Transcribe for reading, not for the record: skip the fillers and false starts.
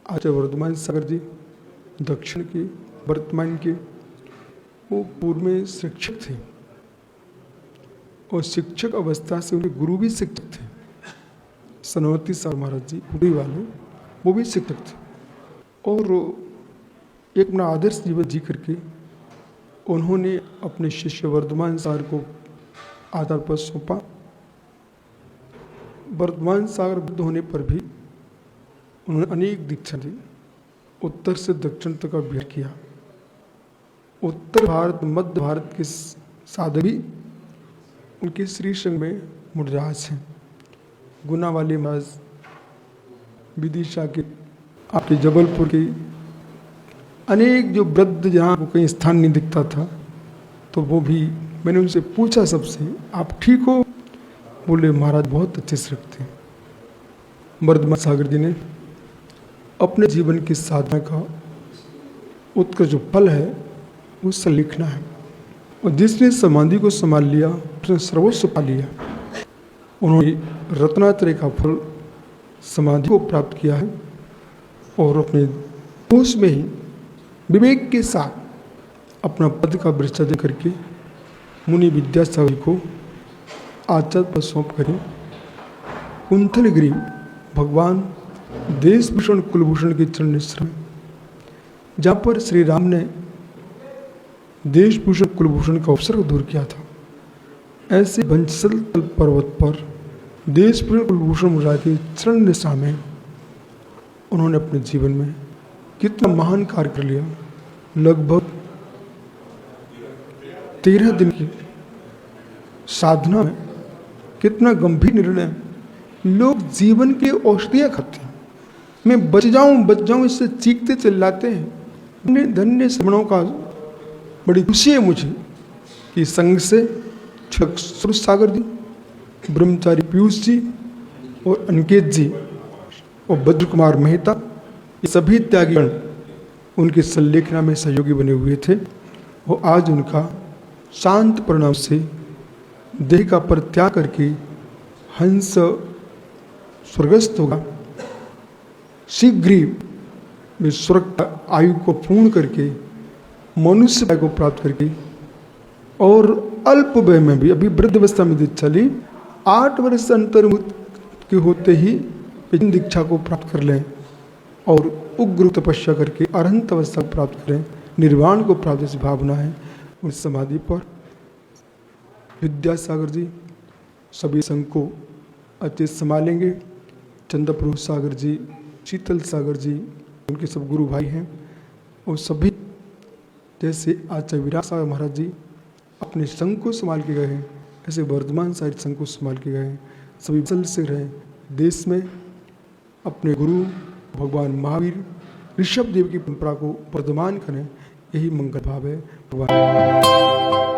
आचार्य वर्धमान सागर जी दक्षिण के वर्तमान के वो पूर्व में शिक्षक थे और शिक्षक अवस्था से उनके गुरु भी शिक्षक थे। सनवती सागर महाराज जी उड़ी वाले वो भी शिक्षक थे और एक अपना आदर्श जीवन जी करके उन्होंने अपने शिष्य वर्धमान सागर को आधार पर सौंपा। वर्धमान सागर बुद्ध होने पर भी उन्होंने अनेक दीक्षा दी, उत्तर से दक्षिण तक का विहार किया। उत्तर भारत मध्य भारत के साधक भी उनके श्री संघ में मुडराज हैं। गुना वाले महाराज विदिशा के आपके जबलपुर के अनेक जो वृद्ध जहाँ को कहीं स्थान नहीं दिखता था तो वो भी मैंने उनसे पूछा सबसे, आप ठीक हो? बोले महाराज बहुत अच्छे से रखते हैं। वर्धमान सागर जी ने अपने जीवन की साधना का उत्कृष्ट जो फल है उससे लिखना है और जिसने समाधि को संभाल लिया उसने सर्वस्व पा लिया। उन्होंने रत्नात्रय का फल समाधि को प्राप्त किया है और अपने होश में ही विवेक के साथ अपना पद का भ्रष्टाचार करके मुनि विद्यासागर को आचार्य पर सौंप करें। कुंथलगिरी भगवान देशभूषण कुलभूषण के चरण श्रम जहाँ पर श्री राम ने देशभूषण कुलभूषण का अवसर दूर किया था, ऐसे बंसल पर्वत पर देशभूषण कुलभूषण मुराद के चरण निशा में उन्होंने अपने जीवन में कितना महान कार्य कर लिया। लगभग 13 दिन की साधना में कितना गंभीर निर्णय। लोग जीवन के औषधियाँ खाते हैं, मैं बच जाऊं इससे चीखते चिल्लाते हैं। धन्य श्रमणों का बड़ी खुशी है मुझे कि संघ से सुर सागर जी, ब्रह्मचारी पीयूष जी और अनिकेत जी और भद्र कुमार मेहता, ये सभी त्यागीगण उनके संलेखना में सहयोगी बने हुए थे और आज उनका शांत परिणाम से देह का परित्याग करके हंस स्वर्गस्थ होगा। शीघ्र ही वे स्वर्ग आयु को पूर्ण करके मनुष्य आयु को प्राप्त करके और अल्प वय में भी अभी वृद्धावस्था में चली 8 वर्ष अंतर्मुक्त के होते ही दीक्षा को प्राप्त कर लें और उग्र तपस्या करके अरहंत अवस्था को प्राप्त करें, निर्वाण को प्राप्त जैसी भावना है। उस समाधि पर विद्यासागर जी सभी संघ को अच्छे संभालेंगे। चंद्रप्रभु सागर जी, शीतल सागर जी उनके सब गुरु भाई हैं और सभी जैसे आचार्य विराट सागर महाराज जी अपने संघ को संभाल के गए हैं, ऐसे वर्धमान सागर संघ को संभाल के गए हैं। सभी सल से रहें, देश में अपने गुरु भगवान महावीर ऋषभ देव की परंपरा को वर्धमान करें, यही मंगल भाव है। भगवान